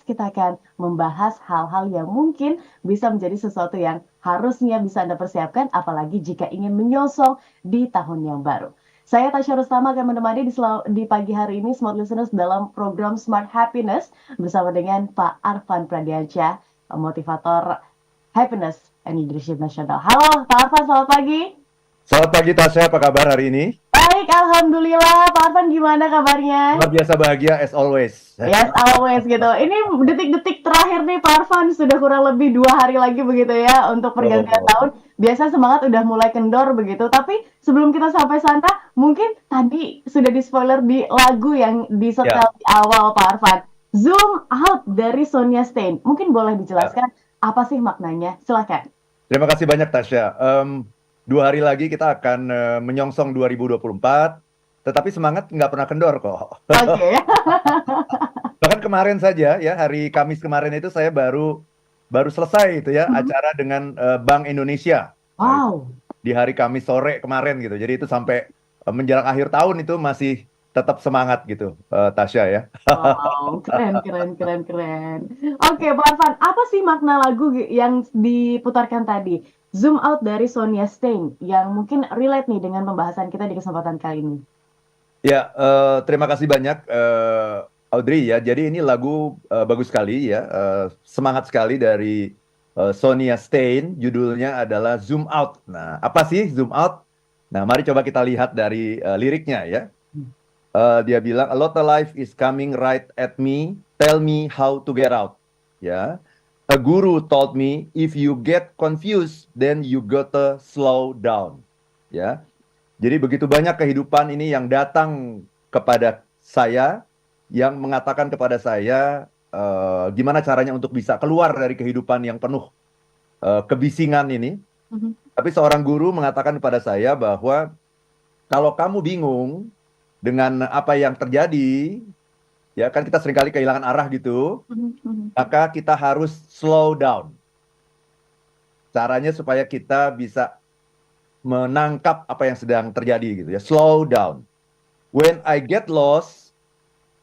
kita akan membahas hal-hhal yang mungkin bisa menjadi sesuatu yang harusnya bisa Anda persiapkan, apalagi jika ingin menyongsong di tahun yang baru. Saya Tasya Rustama akan menemani di pagi hari ini Smart Listeners dalam program Smart Happiness bersama dengan Pak Arfan Pradiansyah, motivator Happiness and Leadership Nasional. Halo Pak Arfan, selamat pagi. Selamat pagi Tasya, apa kabar hari ini? Baik, Alhamdulillah. Pak Arfan gimana kabarnya? Luar biasa bahagia as always. Yes, always gitu. Ini detik-detik terakhir nih Pak Arfan, sudah kurang lebih 2 hari lagi begitu ya untuk pergantian tahun. Biasa semangat udah mulai kendor begitu, tapi sebelum kita sampai sana, mungkin tadi sudah di-spoiler di lagu yang disetel Ya, di awal Pak Arfan. Zoom Out dari Sonia Stein. Mungkin boleh ya. dijelaskan apa sih maknanya? Silakan. Terima kasih banyak Tasya. 2 hari lagi kita akan menyongsong 2024, tetapi semangat nggak pernah kendor kok. Oke. Bahkan kemarin saja ya, hari Kamis kemarin itu saya baru selesai itu ya acara dengan Bank Indonesia. Nah, itu Wow. di hari Kamis sore kemarin gitu. Jadi itu sampai menjelang akhir tahun itu masih tetap semangat gitu, Tasya ya. Wow, keren, keren, keren, keren. Oke, Pak Arfan, apa sih makna lagu yang diputarkan tadi? Zoom Out dari Sonia Stein, yang mungkin relate nih dengan pembahasan kita di kesempatan kali ini. Ya, terima kasih banyak Audrey ya. Jadi ini lagu bagus sekali ya, semangat sekali dari Sonia Stein. Judulnya adalah Zoom Out. Nah, apa sih Zoom Out? Nah, mari coba kita lihat dari liriknya ya. Dia bilang, a lot of life is coming right at me. Tell me how to get out. Ya, a guru told me if you get confused, then you gotta slow down. Ya. Jadi begitu banyak kehidupan ini yang datang kepada saya, yang mengatakan kepada saya gimana caranya untuk bisa keluar dari kehidupan yang penuh kebisingan ini. Mhm. Tapi seorang guru mengatakan kepada saya bahwa kalau kamu bingung dengan apa yang terjadi, ya kan kita seringkali kehilangan arah gitu, Mhm, mhm. maka kita harus slow down. Caranya supaya kita bisa menangkap apa yang sedang terjadi gitu ya. Slow down. When I get lost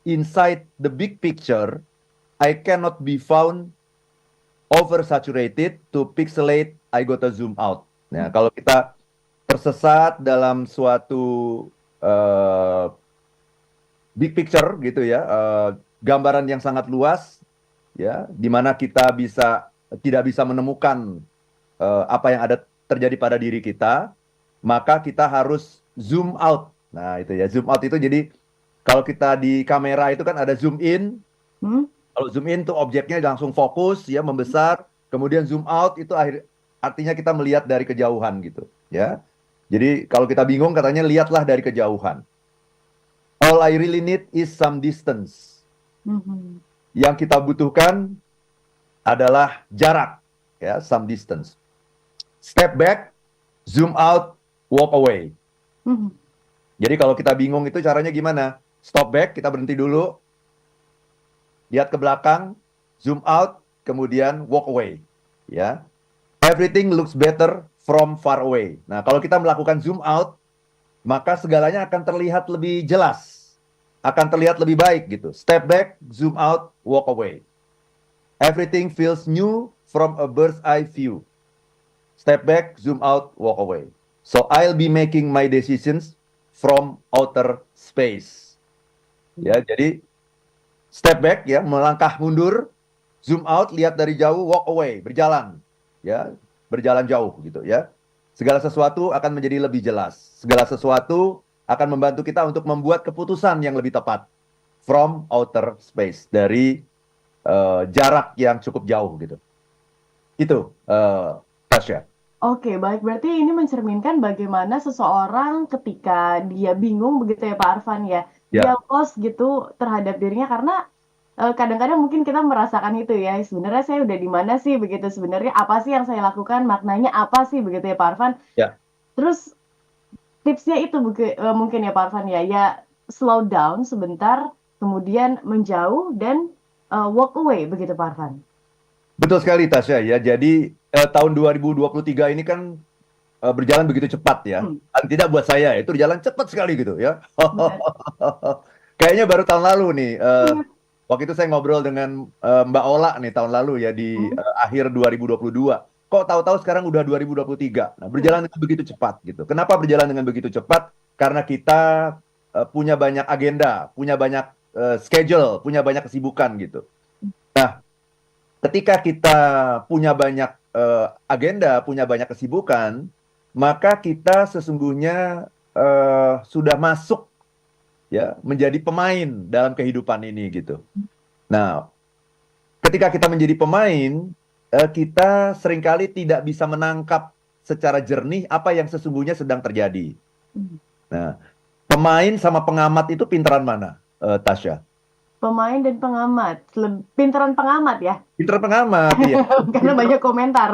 inside the big picture, I cannot be found oversaturated to pixelate, I gotta zoom out. Nah, kalau kita tersesat dalam suatu big picture gitu ya, gambaran yang sangat luas ya, di mana kita tidak bisa menemukan apa yang ada terjadi pada diri kita, maka kita harus zoom out. Nah, itu ya, zoom out itu jadi kalau kita di kamera itu kan ada zoom in. Hmm? Kalau zoom in tuh objeknya langsung fokus ya, membesar. Kemudian zoom out itu artinya kita melihat dari kejauhan gitu ya. Jadi kalau kita bingung katanya lihatlah dari kejauhan. All I really need is some distance. Mhm. Yang kita butuhkan adalah jarak ya, some distance. Step back, zoom out, walk away. Mhm. Jadi kalau kita bingung itu caranya gimana? Stop back, kita berhenti dulu, lihat ke belakang, zoom out, kemudian walk away. Ya, everything looks better from far away. Nah, kalau kita melakukan zoom out, maka segalanya akan terlihat lebih jelas, akan terlihat lebih baik gitu. Step back, zoom out, walk away. Everything feels new from a bird's eye view. Step back, zoom out, walk away. So I'll be making my decisions from outer space. Ya, jadi step back ya, melangkah mundur, zoom out, lihat dari jauh, walk away, berjalan. Ya, berjalan jauh gitu ya. Segala sesuatu akan menjadi lebih jelas. Segala sesuatu akan membantu kita untuk membuat keputusan yang lebih tepat from outer space, dari jarak yang cukup jauh gitu. Itu Tasya. Oke, baik. Berarti ini mencerminkan bagaimana seseorang ketika dia bingung begitu ya Pak Arfan ya. Dia Ya, lost gitu terhadap dirinya karena kadang-kadang mungkin kita merasakan itu ya. Sebenarnya saya udah di mana sih begitu. Sebenarnya apa sih yang saya lakukan? Maknanya apa sih begitu ya Pak Arfan. ya. Terus tipsnya itu mungkin ya Pak Arfan ya. Ya slow down sebentar, kemudian menjauh dan walk away begitu Pak Arfan. Betul sekali Tasya ya. Jadi tahun 2023 ini kan berjalan begitu cepat ya. Hmm, Paling tidak buat saya itu jalan cepat sekali gitu ya. benar. Kayaknya baru tahun lalu nih Iya. Waktu itu saya ngobrol dengan Mbak Ola nih tahun lalu ya di Hmm. akhir 2022. Kok tahu-tahu sekarang udah 2023. Nah, Ya. berjalan dengan begitu cepat gitu. Kenapa berjalan dengan begitu cepat? Karena kita punya banyak agenda, punya banyak schedule, punya banyak kesibukan gitu. Nah, ketika kita punya banyak agenda, punya banyak kesibukan, maka kita sesungguhnya sudah masuk ya menjadi pemain dalam kehidupan ini gitu. Nah, ketika kita menjadi pemain, kita seringkali tidak bisa menangkap secara jernih apa yang sesungguhnya sedang terjadi. Hmm. Nah, pemain sama pengamat itu pinteran mana, Tasya? Pemain dan pengamat, pinteran pengamat ya, Pinter pengamat, iya. karena Pinter, banyak komentar.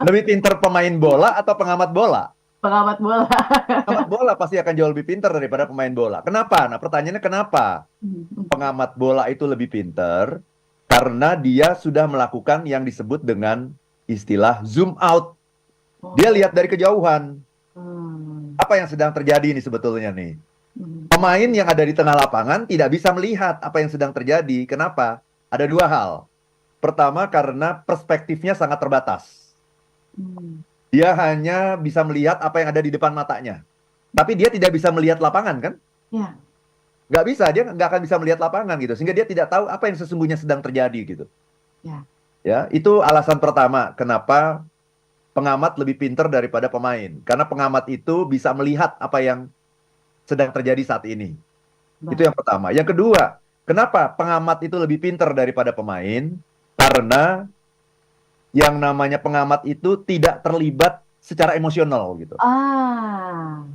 lebih pinter pemain bola atau pengamat bola? Pengamat bola. Pengamat bola pasti akan jauh lebih pinter daripada pemain bola. Kenapa? Nah, pertanyaannya kenapa? Hmm. Pengamat bola itu lebih pinter karena dia sudah melakukan yang disebut dengan istilah zoom out. Dia Oh. lihat dari kejauhan. Hmm. Apa yang sedang terjadi ini sebetulnya nih? Hmm. Pemain yang ada di tengah lapangan tidak bisa melihat apa yang sedang terjadi. Kenapa? Ada dua hal. Pertama, karena perspektifnya sangat terbatas. Hmm. Dia hanya bisa melihat apa yang ada di depan matanya. Tapi dia tidak bisa melihat lapangan, kan? Ya. Nggak bisa, dia nggak akan bisa melihat lapangan gitu. Sehingga dia tidak tahu apa yang sesungguhnya sedang terjadi gitu. Ya. Ya, itu alasan pertama kenapa pengamat lebih pinter daripada pemain. Karena pengamat itu bisa melihat apa yang sedang terjadi saat ini. Itu Baik. yang pertama. Yang kedua, kenapa pengamat itu lebih pinter daripada pemain? Karena yang namanya pengamat itu tidak terlibat secara emosional gitu. Ah.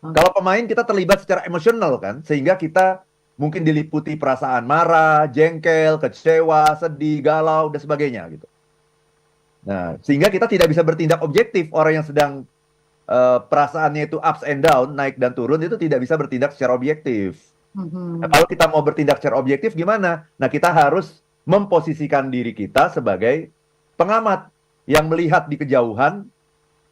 Oke. Kalau pemain kita terlibat secara emosional kan, sehingga kita mungkin diliputi perasaan marah, jengkel, kecewa, sedih, galau, dan sebagainya gitu. Nah, sehingga kita tidak bisa bertindak objektif. Orang yang sedang perasaannya itu ups and down, naik dan turun, itu tidak bisa bertindak secara objektif. Nah, Mhm. kalau kita mau bertindak secara objektif gimana? Nah, kita harus memposisikan diri kita sebagai pengamat yang melihat di kejauhan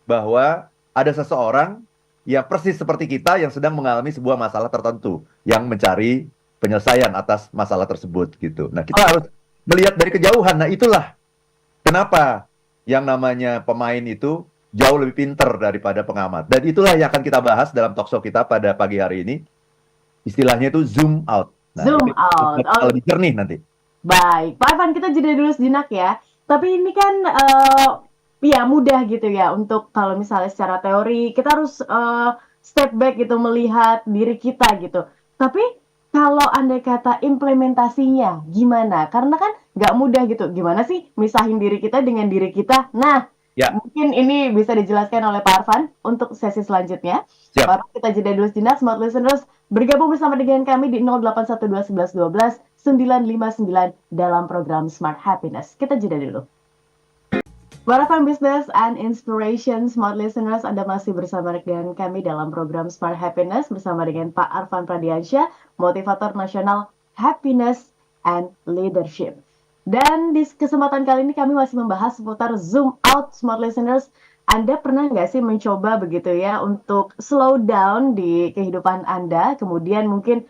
bahwa ada seseorang yang persis seperti kita yang sedang mengalami sebuah masalah tertentu, yang mencari penyelesaian atas masalah tersebut gitu. Nah, kita harus melihat dari kejauhan. Nah, itulah kenapa yang namanya pemain itu jauh lebih pinter daripada pengamat. Dan itulah yang akan kita bahas dalam talkshow kita pada pagi hari ini. Istilahnya itu zoom out. Nah, Zoom itu out. Oh, lebih jernih nanti. baik. Pak Ivan, kita jeda dulu sejenak ya. Tapi ini kan ya mudah gitu ya untuk kalau misalnya secara teori kita harus step back gitu melihat diri kita gitu. Tapi kalau andai kata implementasinya gimana? Karena kan nggak mudah gitu. Gimana sih misahin diri kita dengan diri kita? Nah, Ya, mungkin ini bisa dijelaskan oleh Pak Arfan untuk sesi selanjutnya. Pak siap. Arfan, kita jeda dulu sejenak, smart listeners. Bergabung bersama dengan kami di 0812 11 12 959 dalam program Smart Happiness. Kita jeda dulu. Warafan Business and Inspiration Smart Listeners, Anda masih bersama dengan kami dalam program Smart Happiness bersama dengan Pak Arfan Pradiansyah, motivator nasional Happiness and Leadership. Dan di kesempatan kali ini kami masih membahas seputar zoom out Smart Listeners. Anda pernah nggak sih mencoba begitu ya untuk slow down di kehidupan Anda, kemudian mungkin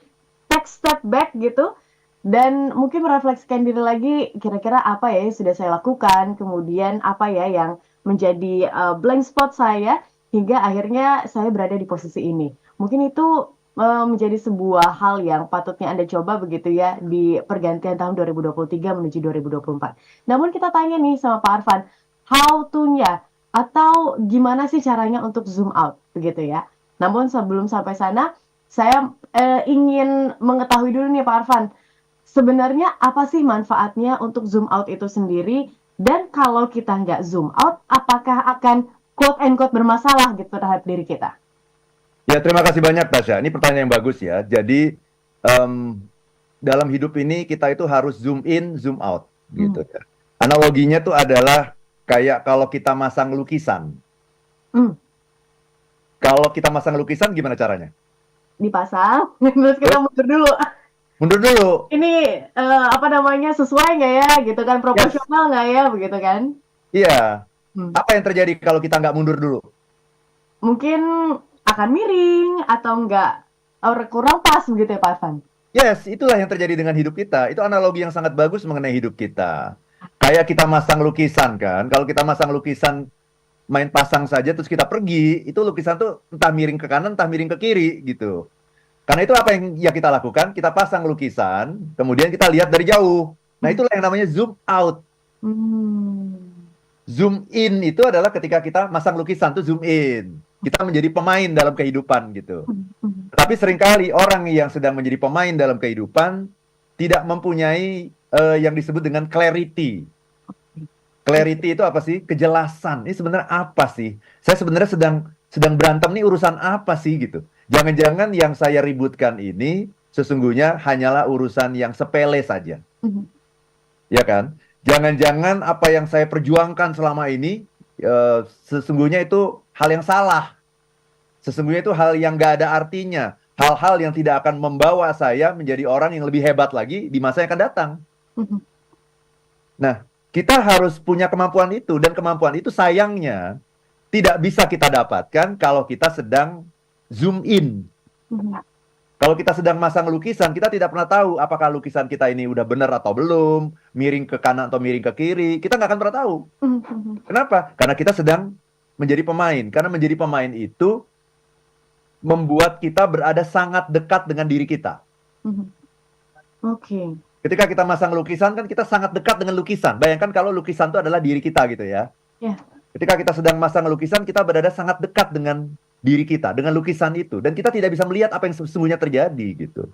take step back gitu, dan mungkin merefleksikan diri lagi kira-kira apa ya yang sudah saya lakukan, kemudian apa ya yang menjadi blank spot saya hingga akhirnya saya berada di posisi ini. Mungkin itu menjadi sebuah hal yang patutnya Anda coba begitu ya di pergantian tahun 2023 menuju 2024. Namun kita tanya nih sama Pak Arfan, how to-nya atau gimana sih caranya untuk zoom out begitu ya. Namun sebelum sampai sana, saya ingin mengetahui dulu nih Pak Arfan, sebenarnya apa sih manfaatnya untuk zoom out itu sendiri? Dan kalau kita nggak zoom out, apakah akan quote and quote bermasalah gitu terhadap diri kita? Ya, terima kasih banyak, Tasya. Ini pertanyaan yang bagus ya. Jadi, dalam hidup ini kita itu harus zoom in, zoom out, Hmm. gitu ya. Analoginya tuh adalah kayak kalau kita masang lukisan. Hmm. Kalau kita masang lukisan, gimana caranya? Dipasang, terus kita mundur dulu. Mundur dulu. Ini apa namanya sesuai nggak ya, gitu kan? Yes, Proporsional nggak ya, begitu kan? iya. Hmm. Apa yang terjadi kalau kita nggak mundur dulu? Mungkin akan miring atau nggak kurang pas begitu ya Pak Arfan? Yes, itulah yang terjadi dengan hidup kita. Itu analogi yang sangat bagus mengenai hidup kita. Kayak kita masang lukisan kan. Kalau kita masang lukisan main pasang saja terus kita pergi, itu lukisan tuh entah miring ke kanan, entah miring ke kiri gitu. Karena itu apa yang ya kita lakukan? Kita pasang lukisan, kemudian kita lihat dari jauh. Nah, itulah yang namanya zoom out. Hmm. Zoom in itu adalah ketika kita masang lukisan tuh zoom in. Kita menjadi pemain dalam kehidupan gitu. Tapi seringkali orang yang sedang menjadi pemain dalam kehidupan tidak mempunyai yang disebut dengan clarity. Clarity itu apa sih? Kejelasan. Ini sebenarnya apa sih? Saya sebenarnya sedang berantem nih urusan apa sih gitu. Jangan-jangan yang saya ributkan ini sesungguhnya hanyalah urusan yang sepele saja. Ya kan? Jangan-jangan apa yang saya perjuangkan selama ini sesungguhnya itu hal yang salah. Sesungguhnya itu hal yang gak ada artinya. Hal-hal yang tidak akan membawa saya menjadi orang yang lebih hebat lagi di masa yang akan datang. Nah, kita harus punya kemampuan itu. Dan kemampuan itu sayangnya tidak bisa kita dapatkan kalau kita sedang zoom in. Kalau kita sedang masang lukisan, kita tidak pernah tahu apakah lukisan kita ini udah benar atau belum, miring ke kanan atau miring ke kiri. Kita nggak akan pernah tahu. Kenapa? Karena kita sedang menjadi pemain. Karena menjadi pemain itu membuat kita berada sangat dekat dengan diri kita. Oke. Ketika kita masang lukisan, kan kita sangat dekat dengan lukisan. Bayangkan kalau lukisan itu adalah diri kita gitu ya. Ya. Ketika kita sedang masang lukisan, kita berada sangat dekat dengan diri kita, dengan lukisan itu. Dan kita tidak bisa melihat apa yang sesungguhnya terjadi gitu.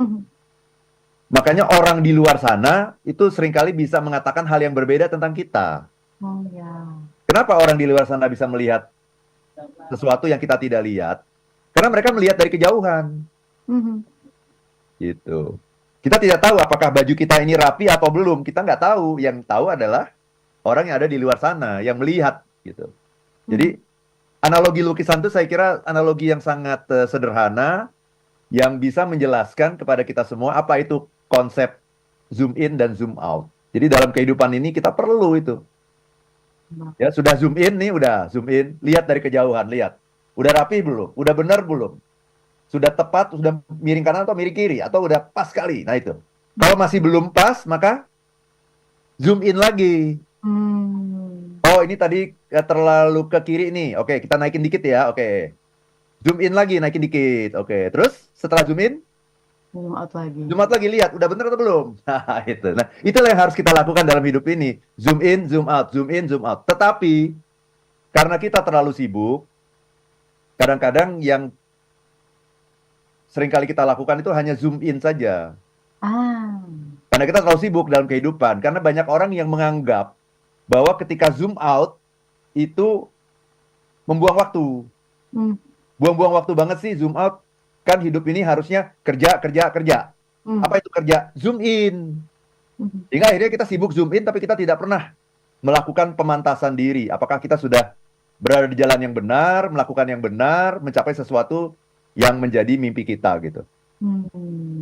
Makanya orang di luar sana itu seringkali bisa mengatakan hal yang berbeda tentang kita. Oh ya. Kenapa orang di luar sana bisa melihat sesuatu yang kita tidak lihat? Karena mereka melihat dari kejauhan. Gitu. Kita tidak tahu apakah baju kita ini rapi atau belum. Kita nggak tahu. Yang tahu adalah orang yang ada di luar sana, yang melihat gitu. Jadi analogi lukisan itu saya kira analogi yang sangat sederhana yang bisa menjelaskan kepada kita semua apa itu konsep zoom in dan zoom out. Jadi dalam kehidupan ini kita perlu itu. Ya, sudah zoom in nih, udah zoom in, lihat dari kejauhan, lihat. Udah rapi belum? Udah benar belum? Sudah tepat, sudah miring kanan atau miring kiri atau udah pas kali. Nah itu. Kalau masih belum pas, maka zoom in lagi. Oh, ini tadi terlalu ke kiri nih. Oke, kita naikin dikit ya. Oke. Zoom in lagi, naikin dikit. Oke. Terus setelah zoom in, Zoom out lagi. zoom out lagi, lihat udah bener atau belum. Nah, itu. Nah, itulah yang harus kita lakukan dalam hidup ini. Zoom in, zoom out, zoom in, zoom out. Tetapi karena kita terlalu sibuk, kadang-kadang yang seringkali kita lakukan itu hanya zoom in saja. Karena kita terlalu sibuk dalam kehidupan. Karena banyak orang yang menganggap bahwa ketika zoom out itu membuang waktu. Buang-buang waktu banget sih zoom out. Kan hidup ini harusnya kerja, kerja, kerja. Apa itu kerja? Zoom in. Sehingga akhirnya kita sibuk zoom in, tapi kita tidak pernah melakukan pemantasan diri. Apakah kita sudah berada di jalan yang benar, melakukan yang benar, mencapai sesuatu yang menjadi mimpi kita gitu.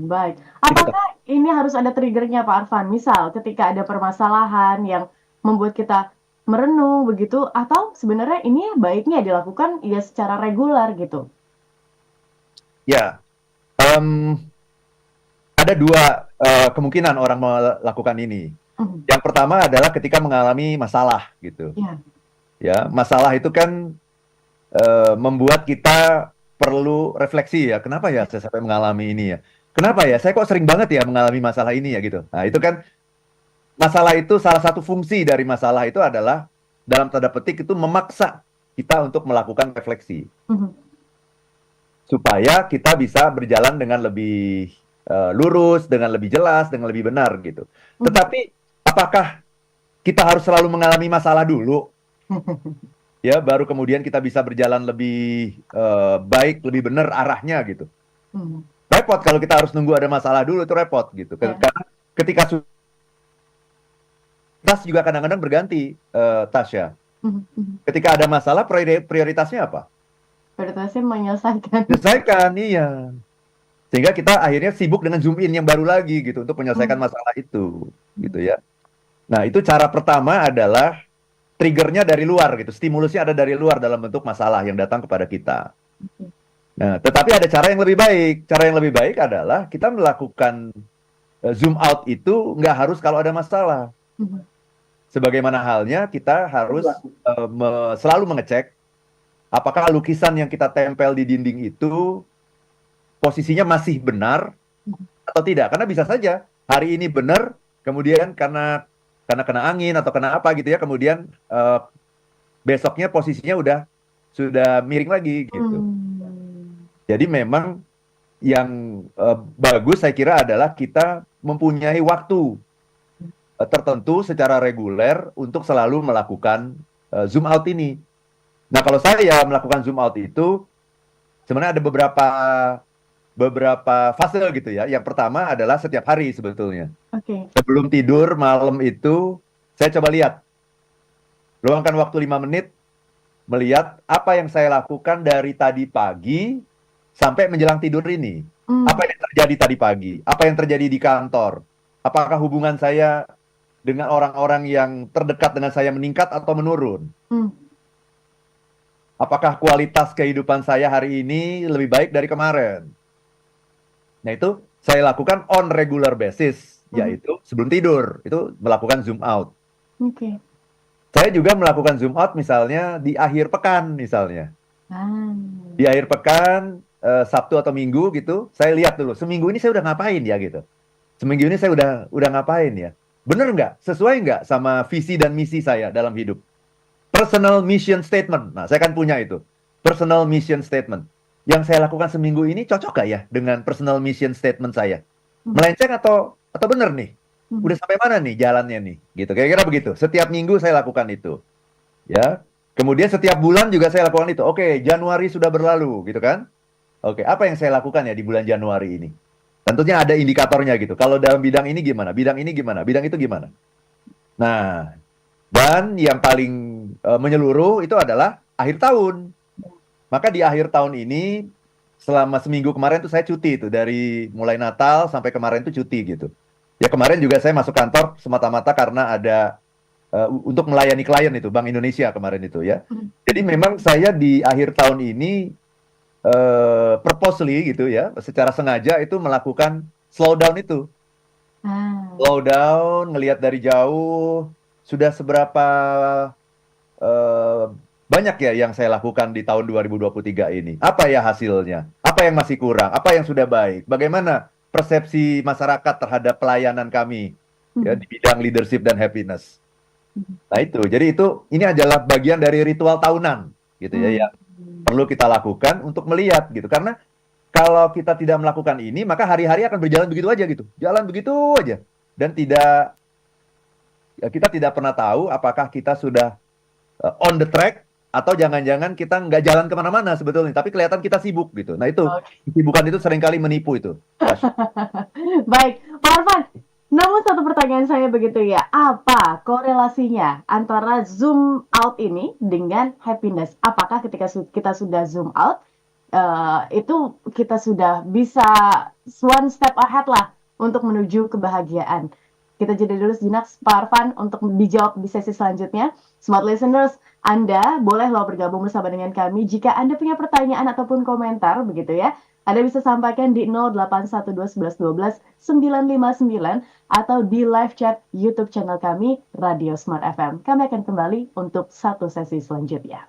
Baik. Apakah ini harus ada triggernya Pak Arfan? Misal ketika ada permasalahan yang membuat kita merenung begitu, atau sebenarnya ini baiknya dilakukan ya secara reguler gitu? Ya, ada dua kemungkinan orang melakukan ini. Yang pertama adalah ketika mengalami masalah gitu. Ya, masalah itu kan membuat kita perlu refleksi ya. Kenapa ya saya sampai mengalami ini ya? Kenapa ya? Saya kok sering banget ya mengalami masalah ini ya gitu. Nah, itu kan masalah itu salah satu fungsi dari masalah itu adalah dalam tanda petik itu memaksa kita untuk melakukan refleksi. Supaya kita bisa berjalan dengan lebih lurus, dengan lebih jelas, dengan lebih benar gitu. Tetapi apakah kita harus selalu mengalami masalah dulu? Ya, baru kemudian kita bisa berjalan lebih baik, lebih benar arahnya gitu. Repot kalau kita harus nunggu ada masalah dulu, itu repot gitu. Karena ketika prioritas juga kadang-kadang berganti, Tasya. Ketika ada masalah, prioritasnya apa? Prioritasnya menyelesaikan. Menyelesaikan, iya. Sehingga kita akhirnya sibuk dengan zoom in yang baru lagi gitu untuk menyelesaikan masalah itu, gitu ya. Nah, itu cara pertama adalah triggernya dari luar gitu, stimulusnya ada dari luar dalam bentuk masalah yang datang kepada kita. Nah, tetapi ada cara yang lebih baik. Cara yang lebih baik adalah kita melakukan zoom out itu nggak harus kalau ada masalah. Mhm. Sebagaimana halnya kita harus selalu mengecek apakah lukisan yang kita tempel di dinding itu posisinya masih benar Mhm. atau tidak. Karena bisa saja hari ini benar, kemudian karena kena angin atau kena apa gitu ya, kemudian besoknya posisinya sudah miring lagi gitu. Hmm. Jadi memang yang bagus saya kira adalah kita mempunyai waktu tertentu secara reguler untuk selalu melakukan zoom out ini. Nah, kalau saya melakukan zoom out itu sebenarnya ada beberapa fase gitu ya. Yang pertama adalah setiap hari sebetulnya. Oke. Sebelum tidur malam itu saya coba lihat, luangkan waktu 5 menit melihat apa yang saya lakukan dari tadi pagi sampai menjelang tidur ini. Hmm. Apa yang terjadi tadi pagi? Apa yang terjadi di kantor? Apakah hubungan saya dengan orang-orang yang terdekat dengan saya meningkat atau menurun? Hmm. Apakah kualitas kehidupan saya hari ini lebih baik dari kemarin? Nah, itu saya lakukan on regular basis, yaitu sebelum tidur, itu melakukan zoom out. Oke. Saya juga melakukan zoom out misalnya di akhir pekan misalnya. Ah. Di akhir pekan, Sabtu atau Minggu gitu, saya lihat dulu, seminggu ini saya udah ngapain ya gitu. Seminggu ini saya udah ngapain ya. Bener nggak? Sesuai nggak sama visi dan misi saya dalam hidup? Personal mission statement. Nah, saya kan punya itu. Personal mission statement. Yang saya lakukan seminggu ini cocok nggak ya dengan personal mission statement saya? Melenceng atau bener nih? Udah sampai mana nih jalannya nih? Gitu. Kira-kira begitu. Setiap minggu saya lakukan itu. Ya. Kemudian setiap bulan juga saya lakukan itu. Oke, Januari sudah berlalu, gitu kan? Oke, apa yang saya lakukan ya di bulan Januari ini? Tentunya ada indikatornya gitu. Kalau dalam bidang ini gimana? Bidang ini gimana? Bidang itu gimana? Nah, dan yang paling menyeluruh itu adalah akhir tahun. Maka di akhir tahun ini, selama seminggu kemarin tuh saya cuti itu. Dari mulai Natal sampai kemarin tuh cuti gitu. Ya kemarin juga saya masuk kantor semata-mata karena ada untuk melayani klien itu, Bank Indonesia kemarin itu ya. Jadi memang saya di akhir tahun ini purposely gitu ya, secara sengaja itu melakukan slow down itu. Slow down, ngelihat dari jauh, sudah seberapa eh, banyak ya yang saya lakukan di tahun 2023 ini. Apa ya hasilnya? Apa yang masih kurang? Apa yang sudah baik? Bagaimana persepsi masyarakat terhadap pelayanan kami ya di bidang leadership dan happiness? Nah itu, jadi ini adalah bagian dari ritual tahunan gitu ya, yang perlu kita lakukan untuk melihat gitu. Karena kalau kita tidak melakukan ini, maka hari-hari akan berjalan begitu aja gitu, jalan begitu aja, dan kita tidak pernah tahu apakah kita sudah on the track atau jangan-jangan kita nggak jalan kemana-mana sebetulnya, tapi kelihatan kita sibuk gitu. Nah itu, kesibukan itu seringkali menipu itu. Baik, Pak Arfan. Namun satu pertanyaan saya begitu ya, apa korelasinya antara zoom out ini dengan happiness? Apakah ketika kita sudah zoom out, itu kita sudah bisa one step ahead lah untuk menuju kebahagiaan? Kita jeda dulu sejenak, Pak Arfan, untuk dijawab di sesi selanjutnya. Smart listeners, Anda boleh loh bergabung bersama dengan kami jika Anda punya pertanyaan ataupun komentar begitu ya. Anda bisa sampaikan di 0812111299 atau di live chat YouTube channel kami Radio Smart FM. Kami akan kembali untuk satu sesi selanjutnya.